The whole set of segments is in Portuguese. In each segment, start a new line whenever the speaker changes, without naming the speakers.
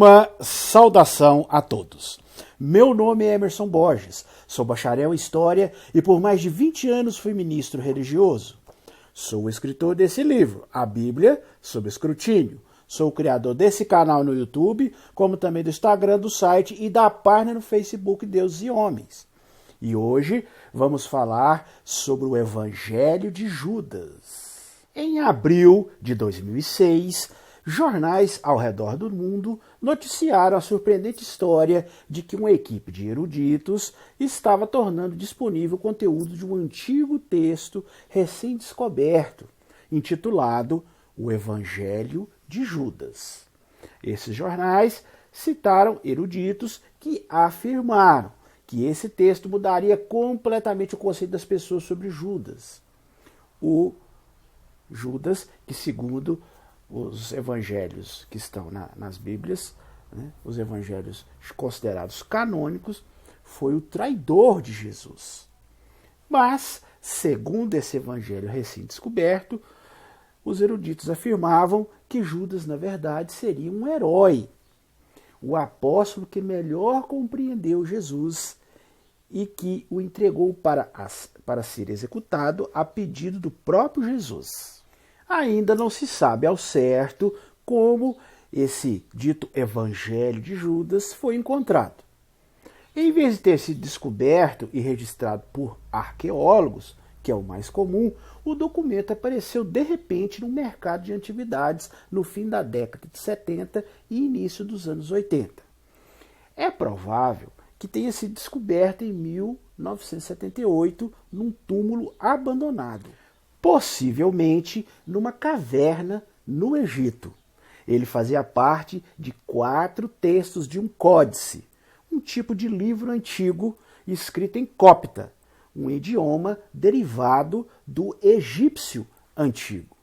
Uma saudação a todos. Meu nome é Emerson Borges, sou bacharel em História e por mais de 20 anos fui ministro religioso. Sou o escritor desse livro, A Bíblia sob Escrutínio. Sou o criador desse canal no YouTube, como também do Instagram, do site e da página no Facebook Deus e Homens. E hoje vamos falar sobre o Evangelho de Judas. Em abril de 2006, jornais ao redor do mundo noticiaram a surpreendente história de que uma equipe de eruditos estava tornando disponível o conteúdo de um antigo texto recém-descoberto, intitulado O Evangelho de Judas. Esses jornais citaram eruditos que afirmaram que esse texto mudaria completamente o conceito das pessoas sobre Judas. O Judas, que segundo os evangelhos que estão nas Bíblias, os evangelhos considerados canônicos, foi o traidor de Jesus. Mas, segundo esse evangelho recém-descoberto, os eruditos afirmavam que Judas, na verdade, seria um herói, o apóstolo que melhor compreendeu Jesus e que o entregou para ser executado a pedido do próprio Jesus. Ainda não se sabe ao certo como esse dito Evangelho de Judas foi encontrado. Em vez de ter sido descoberto e registrado por arqueólogos, que é o mais comum, o documento apareceu de repente no mercado de antiguidades no fim da década de 70 e início dos anos 80. É provável que tenha sido descoberto em 1978 num túmulo abandonado, possivelmente numa caverna no Egito. Ele fazia parte de 4 textos de um códice, um tipo de livro antigo escrito em copta, um idioma derivado do egípcio antigo.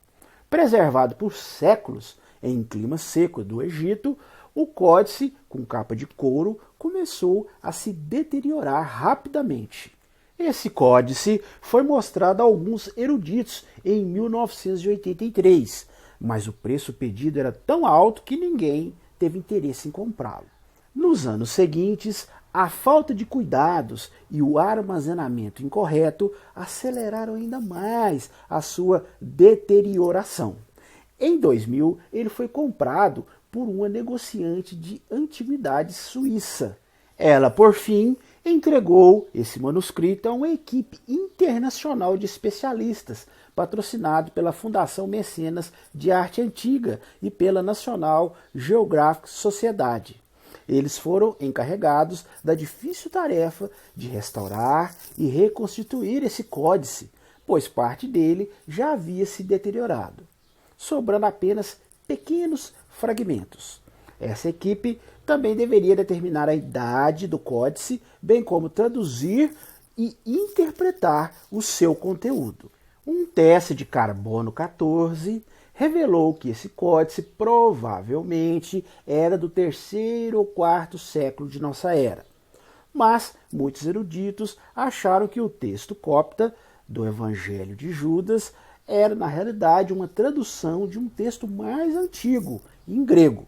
Preservado por séculos em clima seco do Egito, o códice, com capa de couro, começou a se deteriorar rapidamente. Esse códice foi mostrado a alguns eruditos em 1983, mas o preço pedido era tão alto que ninguém teve interesse em comprá-lo. Nos anos seguintes, a falta de cuidados e o armazenamento incorreto aceleraram ainda mais a sua deterioração. Em 2000, ele foi comprado por uma negociante de antiguidades suíça. Ela, por fim, entregou esse manuscrito a uma equipe internacional de especialistas, patrocinado pela Fundação Mecenas de Arte Antiga e pela National Geographic Society. Eles foram encarregados da difícil tarefa de restaurar e reconstituir esse códice, pois parte dele já havia se deteriorado, sobrando apenas pequenos fragmentos. Essa equipe também deveria determinar a idade do códice, bem como traduzir e interpretar o seu conteúdo. Um teste de carbono 14 revelou que esse códice provavelmente era do 3º ou 4º século de nossa era. Mas muitos eruditos acharam que o texto copta do Evangelho de Judas era, na realidade, uma tradução de um texto mais antigo, em grego.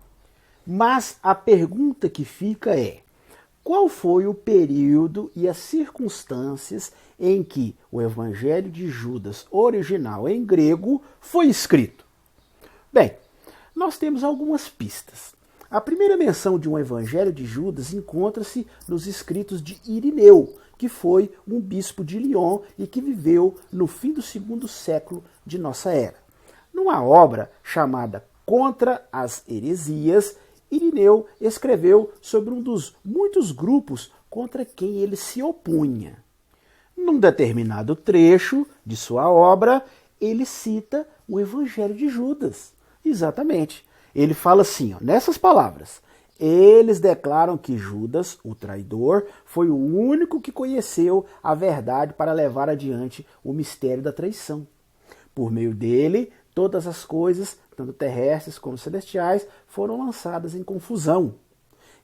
Mas a pergunta que fica é: qual foi o período e as circunstâncias em que o Evangelho de Judas original em grego foi escrito? Bem, nós temos algumas pistas. A primeira menção de um Evangelho de Judas encontra-se nos escritos de Irineu, que foi um bispo de Lyon e que viveu no fim do 2º século de nossa era. Numa obra chamada Contra as Heresias, Irineu escreveu sobre um dos muitos grupos contra quem ele se opunha. Num determinado trecho de sua obra, ele cita o Evangelho de Judas. Exatamente. Ele fala assim, nessas palavras: eles declaram que Judas, o traidor, foi o único que conheceu a verdade para levar adiante o mistério da traição. Por meio dele, todas as coisas, tanto terrestres como celestiais, foram lançadas em confusão.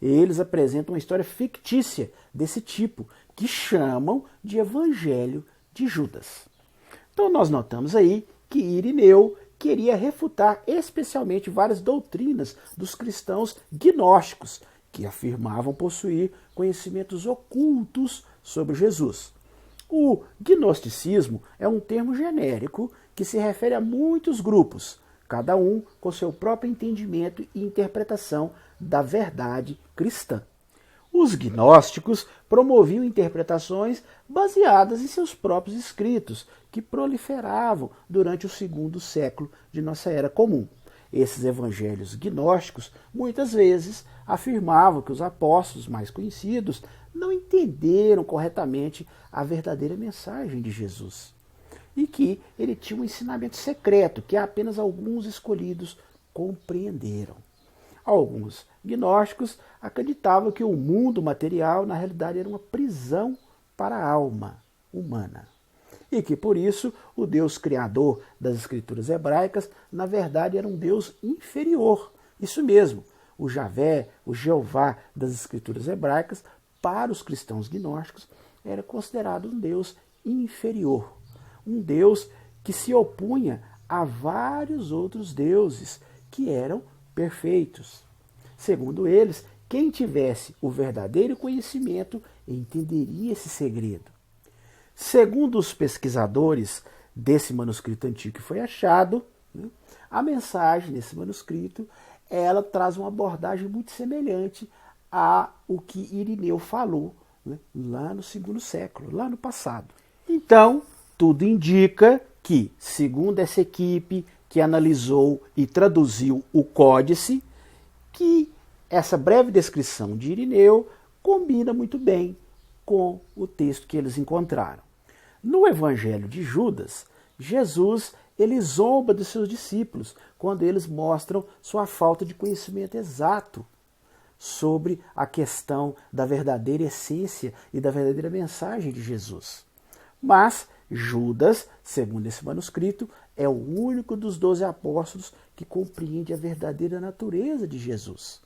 Eles apresentam uma história fictícia desse tipo, que chamam de Evangelho de Judas. Então nós notamos aí que Irineu queria refutar especialmente várias doutrinas dos cristãos gnósticos, que afirmavam possuir conhecimentos ocultos sobre Jesus. O gnosticismo é um termo genérico que se refere a muitos grupos, cada um com seu próprio entendimento e interpretação da verdade cristã. Os gnósticos promoviam interpretações baseadas em seus próprios escritos, que proliferavam durante o segundo século de nossa era comum. Esses evangelhos gnósticos muitas vezes afirmavam que os apóstolos mais conhecidos não entenderam corretamente a verdadeira mensagem de Jesus e que ele tinha um ensinamento secreto que apenas alguns escolhidos compreenderam. Alguns gnósticos acreditavam que o mundo material, na realidade, era uma prisão para a alma humana. E que, por isso, o Deus criador das escrituras hebraicas, na verdade, era um Deus inferior. Isso mesmo, o Javé, o Jeová das escrituras hebraicas, para os cristãos gnósticos, era considerado um Deus inferior. Um Deus que se opunha a vários outros deuses que eram perfeitos. Segundo eles, quem tivesse o verdadeiro conhecimento entenderia esse segredo. Segundo os pesquisadores desse manuscrito antigo que foi achado, a mensagem desse manuscrito ela traz uma abordagem muito semelhante ao que Irineu falou lá no segundo século, lá no passado. Então, tudo indica que, segundo essa equipe que analisou e traduziu o códice, que essa breve descrição de Irineu combina muito bem com o texto que eles encontraram. No Evangelho de Judas, Jesus ele zomba dos seus discípulos quando eles mostram sua falta de conhecimento exato sobre a questão da verdadeira essência e da verdadeira mensagem de Jesus. Mas Judas, segundo esse manuscrito, é o único dos 12 apóstolos que compreende a verdadeira natureza de Jesus.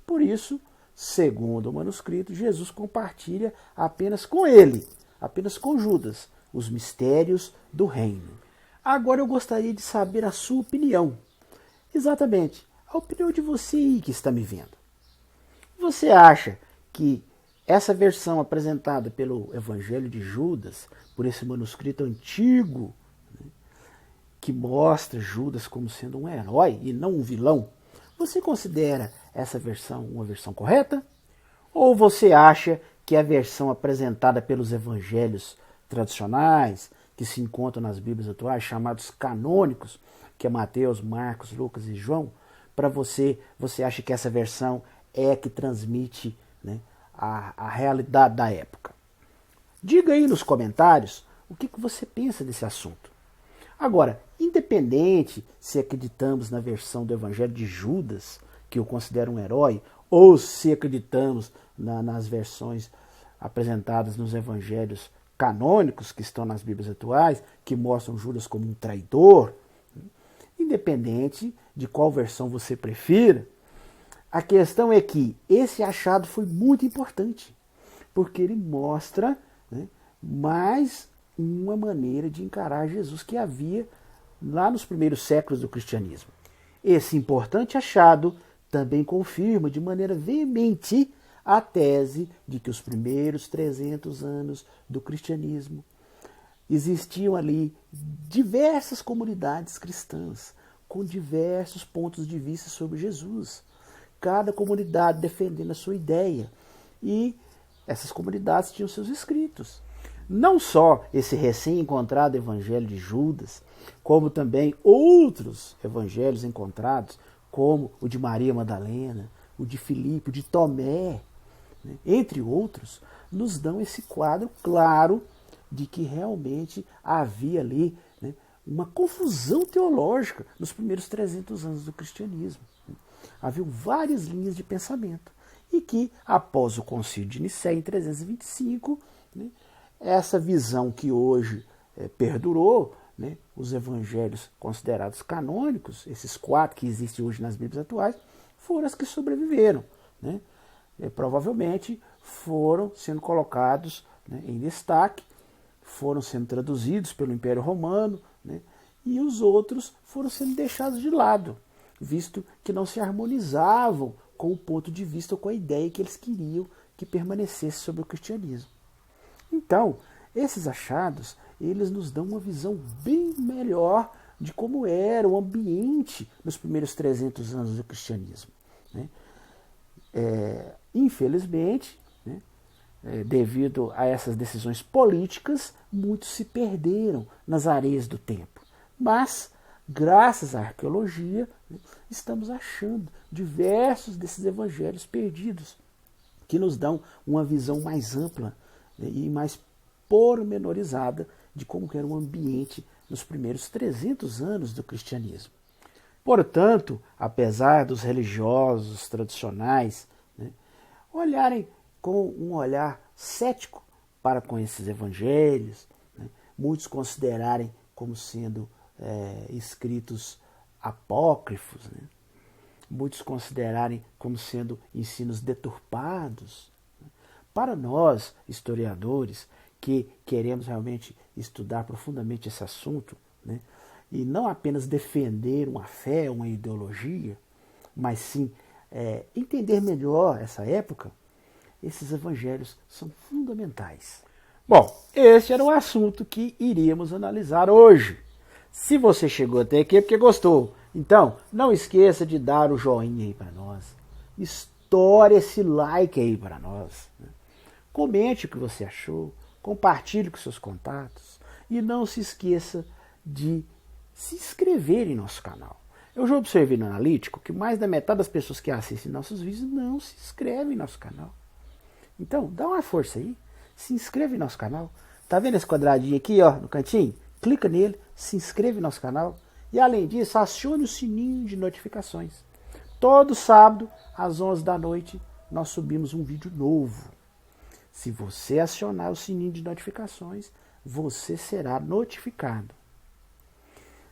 Por isso, segundo o manuscrito, Jesus compartilha apenas com ele, apenas com Judas, os mistérios do reino. Agora eu gostaria de saber a sua opinião. Exatamente, a opinião de você aí que está me vendo. Você acha que essa versão apresentada pelo Evangelho de Judas, por esse manuscrito antigo, que mostra Judas como sendo um herói e não um vilão, você considera essa versão uma versão correta? Ou você acha que a versão apresentada pelos evangelhos tradicionais, que se encontram nas Bíblias atuais, chamados canônicos, que é Mateus, Marcos, Lucas e João, para você acha que essa versão é a que transmite a realidade da época? Diga aí nos comentários o que você pensa desse assunto. Agora, independente se acreditamos na versão do Evangelho de Judas, que eu considero um herói, ou se acreditamos nas versões apresentadas nos evangelhos canônicos que estão nas Bíblias atuais, que mostram Judas como um traidor, independente de qual versão você prefira, a questão é que esse achado foi muito importante, porque ele mostra mais uma maneira de encarar Jesus que havia lá nos primeiros séculos do cristianismo. Esse importante achado também confirma de maneira veemente a tese de que os primeiros 300 anos do cristianismo existiam ali diversas comunidades cristãs com diversos pontos de vista sobre Jesus. Cada comunidade defendendo a sua ideia. E essas comunidades tinham seus escritos. Não só esse recém-encontrado evangelho de Judas, como também outros evangelhos encontrados, como o de Maria Madalena, o de Filipe, o de Tomé, entre outros, nos dão esse quadro claro de que realmente havia ali uma confusão teológica nos primeiros 300 anos do cristianismo. Havia várias linhas de pensamento e que, após o Concílio de Nicéia, em 325, essa visão que hoje perdurou, os evangelhos considerados canônicos, esses 4 que existem hoje nas Bíblias atuais, foram as que sobreviveram. Provavelmente foram sendo colocados em destaque, foram sendo traduzidos pelo Império Romano, e os outros foram sendo deixados de lado, visto que não se harmonizavam com o ponto de vista ou com a ideia que eles queriam que permanecesse sobre o cristianismo. Então, esses achados, eles nos dão uma visão bem melhor de como era o ambiente nos primeiros 300 anos do cristianismo, né? Infelizmente, né, devido a essas decisões políticas, muitos se perderam nas areias do tempo. Mas, graças à arqueologia, né, estamos achando diversos desses evangelhos perdidos, que nos dão uma visão mais ampla, né, e mais pormenorizada de como era o ambiente nos primeiros 300 anos do cristianismo. Portanto, apesar dos religiosos tradicionais, né, olharem com um olhar cético para com esses evangelhos, né, muitos considerarem como sendo escritos apócrifos, né, muitos considerarem como sendo ensinos deturpados. Para nós, historiadores, que queremos realmente estudar profundamente esse assunto, né, e não apenas defender uma fé, uma ideologia, mas sim entender melhor essa época, esses evangelhos são fundamentais. Bom, esse era o assunto que iríamos analisar hoje. Se você chegou até aqui é porque gostou. Então, não esqueça de dar o joinha aí para nós. Estoure esse like aí para nós, né? Comente o que você achou, compartilhe com seus contatos e não se esqueça de se inscrever em nosso canal. Eu já observei no analítico que mais da metade das pessoas que assistem nossos vídeos não se inscrevem em nosso canal. Então, dá uma força aí, se inscreve em nosso canal. Tá vendo esse quadradinho aqui, ó, no cantinho? Clica nele, se inscreve em nosso canal e, além disso, acione o sininho de notificações. Todo sábado, às 11 da noite, nós subimos um vídeo novo. Se você acionar o sininho de notificações, você será notificado.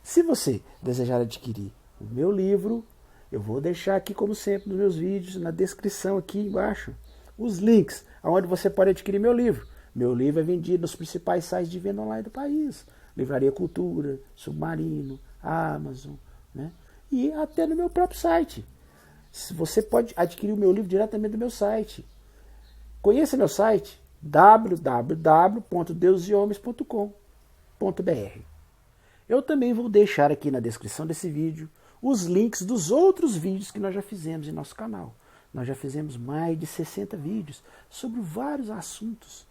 Se você desejar adquirir o meu livro, eu vou deixar aqui, como sempre, nos meus vídeos, na descrição aqui embaixo, os links onde você pode adquirir meu livro. Meu livro é vendido nos principais sites de venda online do país. Livraria Cultura, Submarino, Amazon, né? E até no meu próprio site. Você pode adquirir o meu livro diretamente do meu site. Conheça meu site, www.deusehomes.com.br. Eu também vou deixar aqui na descrição desse vídeo os links dos outros vídeos que nós já fizemos em nosso canal. Nós já fizemos mais de 60 vídeos sobre vários assuntos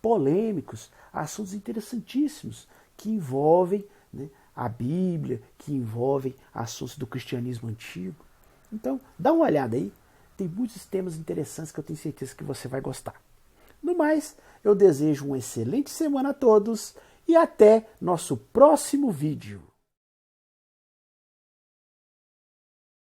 polêmicos, assuntos interessantíssimos que envolvem, né, a Bíblia, que envolvem assuntos do cristianismo antigo. Então, dá uma olhada aí. Tem muitos temas interessantes que eu tenho certeza que você vai gostar. No mais, eu desejo uma excelente semana a todos e até nosso próximo vídeo.